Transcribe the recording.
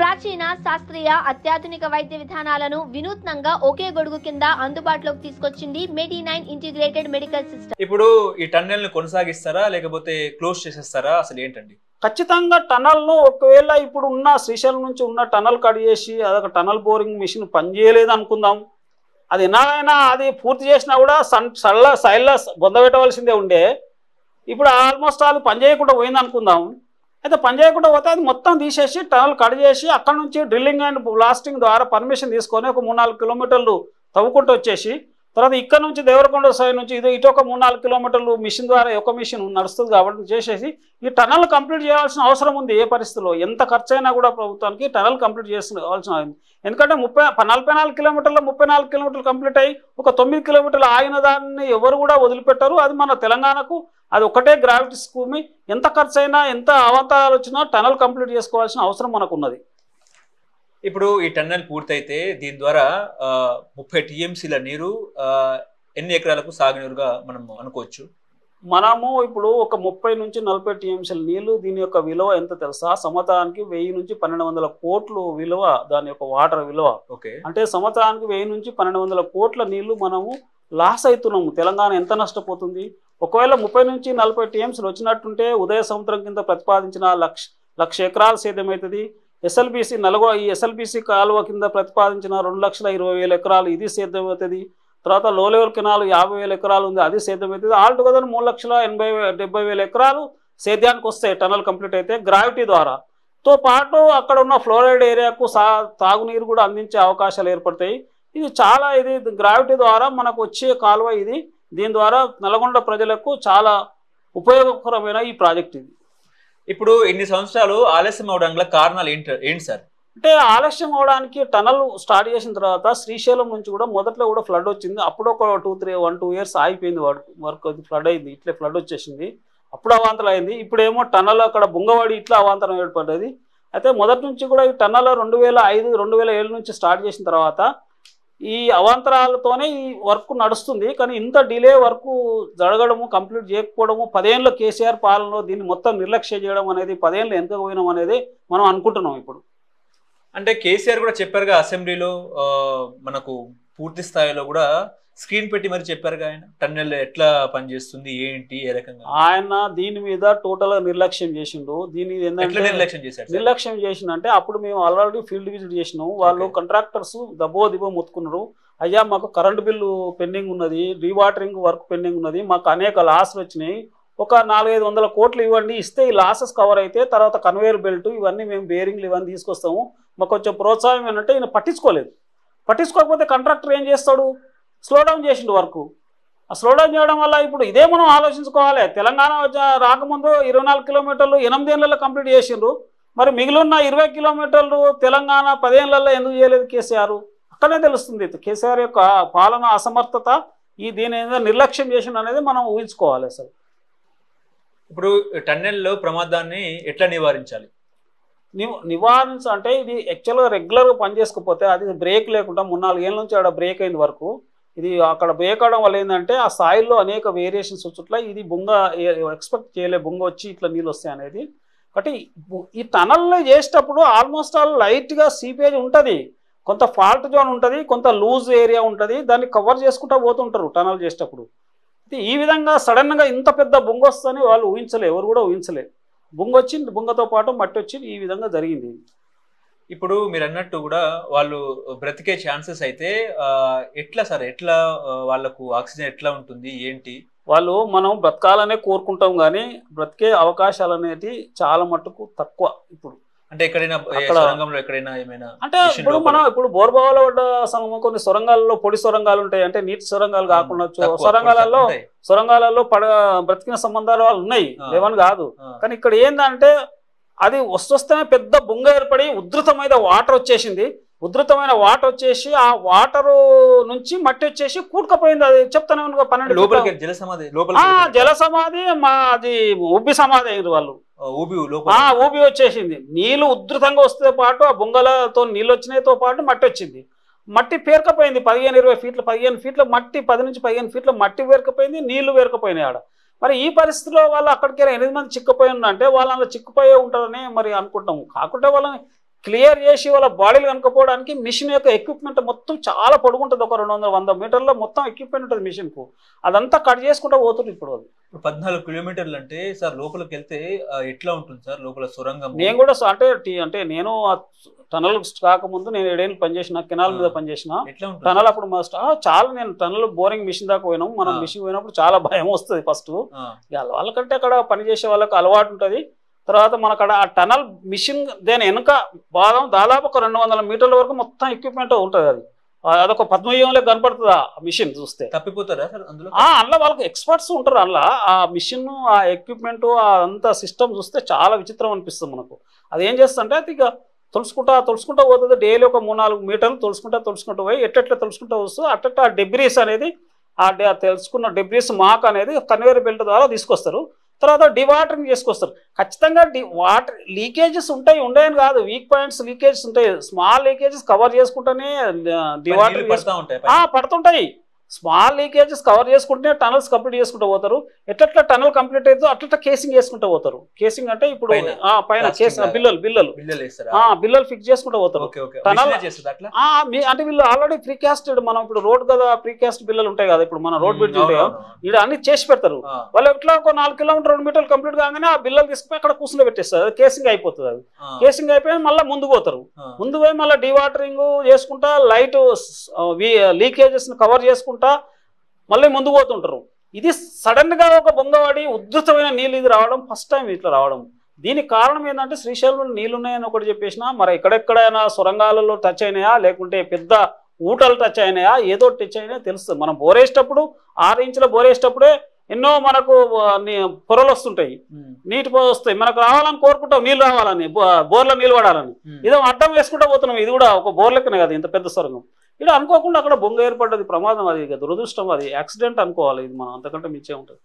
ప్రాచీన శాస్త్రీయ అత్యాధునిక వైద్య విధానాలను వినూత్నంగా ఒకే గొడుగు కింద అందుబాటులోకి తీసుకొచ్చింది మెడి9 ఇంటిగ్రేటెడ్ మెడికల్ సిస్టమ్. ఇప్పుడు ఈ టన్నెల్ ని కొనసాగిస్తారా లేకపోతే క్లోజ్ చేసేస్తారా, అసలు ఏంటండి? ఖచ్చితంగా టనల్ను ఒకవేళ ఇప్పుడు ఉన్న శ్రీశైలం నుంచి ఉన్న టనల్ కట్ చేసి అదొక టనల్ బోరింగ్ మిషన్ పనిచేయలేదు అనుకుందాం, అది ఎన్నారైనా అది పూర్తి చేసినా కూడా సైడ్లో బొంద పెట్టవలసిందే ఉండే. ఇప్పుడు ఆల్మోస్ట్ అది పనిచేయకుండా పోయింది అనుకుందాం. అయితే పనిచేయకుండా పోతే అది మొత్తం తీసేసి టనల్ కట్ చేసి అక్కడ నుంచి డ్రిల్లింగ్ అండ్ బ్లాస్టింగ్ ద్వారా పర్మిషన్ తీసుకొని ఒక 3-4 కిలోమీటర్లు తవ్వుకుంటూ వచ్చేసి తర్వాత ఇక్కడ నుంచి దేవరకొండ సైడ్ నుంచి ఇటు ఒక 3-4 కిలోమీటర్లు మిషన్ ద్వారా ఒక మిషన్ నడుస్తుంది కాబట్టి చేసేసి ఈ టనల్ కంప్లీట్ చేయాల్సిన అవసరం ఉంది. ఏ పరిస్థితిలో ఎంత ఖర్చు అయినా కూడా ప్రభుత్వానికి టనల్ కంప్లీట్ చేయాల్సిన, ఎందుకంటే 44 కిలోమీటర్లు 34 కిలోమీటర్లు కంప్లీట్ అయ్యి ఒక 9 కిలోమీటర్లు ఆగిన దాన్ని ఎవరు కూడా వదిలిపెట్టారు. అది మన తెలంగాణకు అది ఒకటే గ్రావిటీ భూమి, ఎంత ఖర్చు అయినా ఎంత అవాంతరాలు వచ్చినా టనల్ కంప్లీట్ చేసుకోవాల్సిన అవసరం మనకు ఉన్నది. ఇప్పుడు ఈ టన్నెల్ పూర్తయితే దీని ద్వారా 30 టీఎంసీల నీరు ఎన్ని ఎకరాలకు సాగునీరుగా మనం అనుకోవచ్చు? మనము ఇప్పుడు ఒక 30 నుంచి 40 టీఎంసీల నీళ్లు, దీని యొక్క విలువ ఎంత తెలుసా? సంవత్సరానికి 1000 నుంచి 1200 కోట్లు విలువ, దాని యొక్క వాటర్ విలువ. ఓకే, అంటే సంవత్సరానికి 1000 నుంచి 1200 కోట్ల నీళ్లు మనము లాస్ అవుతున్నాము. తెలంగాణ ఎంత నష్టపోతుంది? ఒకవేళ 30 నుంచి 40 టీఎంసీలు వచ్చినట్టుంటే ఉదయ సముద్రం కింద ప్రతిపాదించిన లక్ష ఎకరాలు సేద్యమవుతుంది. ఎస్ఎల్బీసీ ఈ ఎస్ఎల్బీసీ కాలువ కింద ప్రతిపాదించిన 2,20,000 ఎకరాలు ఇది సేద్యమవుతుంది. తర్వాత లో లెవెల్ కెనాల్ 50,000 ఎకరాలు ఉంది, అది సేద్యమవుతుంది. ఆల్టుగెదర్ 3,70,000 ఎకరాలు సేద్యానికి వస్తాయి టనల్ కంప్లీట్ అయితే గ్రావిటీ ద్వారా. తో పాటు అక్కడ ఉన్న ఫ్లోరైడ్ ఏరియాకు తాగునీరు కూడా అందించే అవకాశాలు ఏర్పడతాయి. ఇది గ్రావిటీ ద్వారా మనకు వచ్చే కాలువ ఇది. దీని ద్వారా నల్గొండ ప్రజలకు చాలా ఉపయోగకరమైన ఈ ప్రాజెక్ట్ ఇది. ఇప్పుడు ఇన్ని సంవత్సరాలు ఆలస్యం అవడానికి కారణాలు ఏంటి సార్? అంటే ఆలస్యం అవడానికి టనల్ స్టార్ట్ చేసిన తర్వాత శ్రీశైలం నుంచి కూడా మొదట్లో కూడా ఫ్లడ్ వచ్చింది. అప్పుడు ఒక 1-2 ఇయర్స్ ఆగిపోయింది వర్క్, అది ఫ్లడ్ అయింది, ఇట్లే ఫ్లడ్ వచ్చేసింది, అప్పుడు అవాంతరం అయింది. ఇప్పుడేమో టనల్ అక్కడ బుంగవాడి ఇట్లా అవాంతరం ఏర్పడ్డది. అయితే మొదటి నుంచి కూడా ఈ టనల్ 2005-2007 నుంచి స్టార్ట్ చేసిన తర్వాత ఈ అవాంతరాలతోనే ఈ వర్క్ నడుస్తుంది. కానీ ఇంత డిలే వర్క్ జరగడము, కంప్లీట్ చేయకపోవడము, 10 ఏళ్ళ కేసీఆర్ పాలనలో దీన్ని మొత్తం నిర్లక్ష్యం చేయడం అనేది, 10 ఏళ్ళు వెనుకపోయినాం అనేది మనం అనుకుంటున్నాం ఇప్పుడు. అంటే కేసీఆర్ కూడా చెప్పారుగా అసెంబ్లీలో, మనకు పూర్తి స్థాయిలో కూడా స్క్రీన్ పెట్టి మరి చెప్పారుగా ఆయన టన్నెల్ ఎట్లా పనిచేస్తుంది ఏంటి ఏ రకంగా. ఆయన దీని మీద టోటల్ నిర్లక్ష్యం చేసిండు. దీని నిర్లక్ష్యం చేసిందంటే అప్పుడు మేము ఆల్రెడీ ఫీల్డ్ విజిట్ చేసినాము. వాళ్ళు కాంట్రాక్టర్స్ దిబో మొత్తుకున్నారు, అయ్యా మాకు కరెంటు బిల్లు పెండింగ్ ఉన్నది, రీవాటరింగ్ వర్క్ పెండింగ్ ఉన్నది, మాకు అనేక లాస్లు వచ్చినాయి, ఒక 400-500 కోట్లు ఇవ్వండి, ఇస్తే ఈ లాసెస్ కవర్ అయితే తర్వాత కన్వేయర్ బెల్ట్ ఇవన్నీ మేము బేరింగ్లు ఇవన్నీ తీసుకొస్తాము, మాకు కొంచెం ప్రోత్సాహం ఏంటంటే ఈయన పట్టించుకోకపోతే కాంట్రాక్టర్ ఏం చేస్తాడు? స్లోడౌన్ చేసిండు వర్క్. ఆ స్లోడౌన్ చేయడం వల్ల ఇప్పుడు ఇదే మనం ఆలోచించుకోవాలి. తెలంగాణ రాకముందు 24 కిలోమీటర్లు 8 ఏళ్లలో కంప్లీట్ చేసిండ్రు, మరి మిగిలిన 20 కిలోమీటర్లు తెలంగాణ 10 ఏళ్లలో ఎందుకు చేయలేదు కేసీఆర్? అక్కడే తెలుస్తుంది కేసీఆర్ యొక్క పాలన అసమర్థత, దీని నిర్లక్ష్యం చేసిండు అనేది మనం ఊహించుకోవాలి. అసలు ఇప్పుడు టన్నెల్లో ప్రమాదాన్ని ఎట్లా నివారించాలి? నివారించాలంటే ఇది యాక్చువల్గా రెగ్యులర్గా పనిచేసుకోకపోతే, అది బ్రేక్ లేకుండా 3-4 ఏళ్ళ నుంచి ఆడ బ్రేక్ అయింది వరకు, ఇది అక్కడ బ్రేక్ అవడం వల్ల ఏంటంటే ఆ సాయిల్లో అనేక వేరియేషన్స్ వచ్చుట్లా ఇది బొంగ ఎక్స్పెక్ట్ చేయలే, బొంగ వచ్చి ఇట్లా నీళ్ళు వస్తాయి అనేది. కాబట్టి ఈ టనల్లో చేసేటప్పుడు ఆల్మోస్ట్ లైట్గా సీపేజ్ ఉంటుంది, కొంత ఫాల్ట్ జోన్ ఉంటుంది, కొంత లూజ్ ఏరియా ఉంటుంది, దాన్ని కవర్ చేసుకుంటూ పోతుంటారు టనల్ చేసేటప్పుడు. ఈ విధంగా సడన్గా ఇంత పెద్ద బొంగ వస్తుందని వాళ్ళు ఎవరు కూడా ఊహించలే. బొంగ వచ్చింది, బొంగతో పాటు మట్టి వచ్చింది, ఈ విధంగా జరిగింది. ఇప్పుడు మీరు అన్నట్టు కూడా వాళ్ళు బ్రతికే ఛాన్సెస్ అయితే ఎట్లా సార్, ఎట్లా వాళ్ళకు ఆక్సిజన్ ఎట్లా ఉంటుంది ఏంటి? మనం బ్రతకాలనే కోరుకుంటాం కానీ బ్రతికే అవకాశాలు అనేవి చాలా మట్టుకు తక్కువ. ఇప్పుడు అంటే ఎక్కడైనా ఏమైనా అంటే ఇప్పుడు బోర్బావులో కొన్ని సొరంగాలలో పొడి సొరంగాలు ఉంటాయి, అంటే నీటి సొరంగాలు కాకుండా సొరంగాలలో బ్రతికిన సంబంధాలు వాళ్ళు ఉన్నాయి, లేవని కాదు. కానీ ఇక్కడ ఏంటంటే అది వస్తూనే పెద్ద బొంగ ఏర్పడి ఉధృతమైన వాటర్ వచ్చేసి ఆ వాటరు నుంచి మట్టి వచ్చేసి కూడుకపోయింది. అది చెప్తానే 12 జల సమాధి అది ఉబ్బి సమాధి అయ్యారు వాళ్ళు, ఊబి వచ్చేసింది. నీళ్లు ఉధృతంగా వస్తే పాటు ఆ బొంగలతో నీళ్ళు వచ్చినాయితో పాటు మట్టి వచ్చింది, మట్టి పేరుకపోయింది. 15 ఫీట్ల మట్టి, 10 నుంచి 15 ఫీట్ల మట్టి పేరుకపోయింది, నీళ్లు పేరుకపోయినాయి ఆడ. మరి ఈ పరిస్థితిలో వాళ్ళు అక్కడికి 8 మంది చిక్కుపోయి ఉన్నంటే వాళ్ళు అలా చిక్కుపోయే ఉంటారని మరి అనుకుంటాము. కాకుంటే వాళ్ళని క్లియర్ చేసి వాళ్ళ బాడీలు కనుకపోవడానికి మిషన్ యొక్క ఎక్విప్మెంట్ మొత్తం చాలా పొడుగుంటుంది. ఒక 200 మీటర్ల మొత్తం ఎక్విప్మెంట్ ఉంటుంది మిషన్కు. అదంతా కట్ చేసుకుంటూ పోతుంది ఇప్పుడు అది. 14 కిలోమీటర్లు అంటే సార్ లోపలికి వెళ్తే ఎట్లా ఉంటుంది సార్ లోపల సొరంగం? నేను కూడా అంటే నేను టనల్ కాకముందు నేను 7 ఏళ్ళు పనిచేసిన, కెనాల్ మీద పనిచేసిన. టనల్ అప్పుడు చాలా నేను టనల్ బోరింగ్ మిషన్ దాకా పోయినాం. మనం మిషన్ పోయినప్పుడు చాలా భయం వస్తుంది ఫస్ట్. వాళ్ళకంటే అక్కడ పనిచేసే వాళ్ళకి అలవాటు ఉంటుంది. తర్వాత మన అక్కడ ఆ టనల్ మిషన్ దాని వెనుక భాగం దాదాపు ఒక 200 మీటర్ల వరకు మొత్తం ఎక్విప్మెంట్ ఉంటుంది. అది అదొక పద్మవ్యూహంలో కనపడుతుంది ఆ మిషన్ చూస్తే. తప్పిపోతారా అందులో? అందులో వాళ్ళకి ఎక్స్పర్ట్స్ ఉంటారు. అందులో ఆ మిషన్, ఆ ఎక్విప్మెంట్, అంతా సిస్టమ్ చూస్తే చాలా విచిత్రం అనిపిస్తుంది మనకు. అది ఏం చేస్తుంటే అది ఇక తొలుచుకుంటా పోతుంది. డైలీ ఒక 3-4 మీటర్లు తొలుచుకుంటూ పోయి ఎట్లా తొలుచుకుంటూ వస్తూ అట్ట డెబ్రీస్ అనేది తెలుసుకున్న డెబ్రీస్ మాక్ అనేది కన్వేయర్ బెల్ట్ ద్వారా తీసుకొస్తారు. తర్వాత డివాటరింగ్ చేసుకొస్తారు. ఖచ్చితంగా వాటర్ లీకేజెస్ ఉండేయని కాదు, వీక్ పాయింట్స్ లీకేజెస్ ఉంటాయి. స్మాల్ లీకేజెస్ కవర్ చేసుకుంటేనే డివాటరింగ్ పడుతుంటాయి. స్మాల్ లీకేజెస్ కవర్ చేసుకుంటే టనల్స్ కంప్లీట్ చేసుకుంటూ పోతారు. ఎట్లా టనల్ కంప్లీట్ అవుతుందో అట్లా కేసింగ్ చేసుకుంటూ పోతారు. కేసింగ్ అంటే ఇప్పుడు పైన బిల్లలు ఫిక్స్ చేసుకుంటూ పోతారు. టనల్ అంటే వీళ్ళు ఆల్రెడీ ప్రీకాస్టెడ్, మనం ఇప్పుడు రోడ్ కదా ప్రీకాస్ట్ బిల్లలు ఉంటాయి కదా, ఇప్పుడు మన రోడ్ బ్రిడ్జ్ ఉంటాయో ఇక్కడ అన్ని చేసి పెడతారు. వాళ్ళు ఎట్లా ఒక 4 కిలోమీటర్ 2 మీటర్లు కంప్లీట్ కాగానే ఆ బిల్లలు తీసుకుపోయి అక్కడ కూర్చుని పెట్టేస్తారు. అది కేసింగ్ అయిపోతుంది. అది కేసింగ్ అయిపోయి మళ్ళీ ముందుకు పోతారు. ముందు పోయి మళ్ళీ డివాటరింగ్ చేసుకుంటా లైట్ లీకేజెస్ కవర్ చేసుకుంటా మళ్ళీ ముందుకు పోతుంటారు. ఇది సడన్ గా ఒక బొంగవాడి ఉద్ధృతమైన నీళ్ళు ఇది రావడం ఫస్ట్ టైం ఇట్లా రావడం. దీనికి కారణం ఏంటంటే శ్రీశైలంలో నీళ్ళు ఉన్నాయని ఒకటి చెప్పేసిన, మరి ఎక్కడెక్కడైనా సొరంగాలలో టచ్ అయినాయా లేకుంటే పెద్ద ఊటలు టచ్ అయినాయా, ఏదో టచ్ అయినా తెలుస్తుంది. మనం బోరేసేటప్పుడు 6 ఇంచుల బోరేసేటప్పుడే ఎన్నో మనకు పొరలు వస్తుంటాయి, నీటి వస్తాయి. మనకు రావాలని కోరుకుంటాం, నీళ్ళు రావాలని, బోర్లో నీళ్ళు పడాలని. ఇదో అడ్డం వేసుకుంటూ పోతున్నాం. ఇది కూడా ఒక బోర్ లెక్కనే కదా ఇంత పెద్ద సొరంగం. ఇక్కడ అనుకోకుండా అక్కడ బొంగ ఏర్పడ్డది, ప్రమాదం. అది దురదృష్టం, అది యాక్సిడెంట్ అనుకోవాలి. ఇది మనం అంతకంటే మించే ఉంటుంది.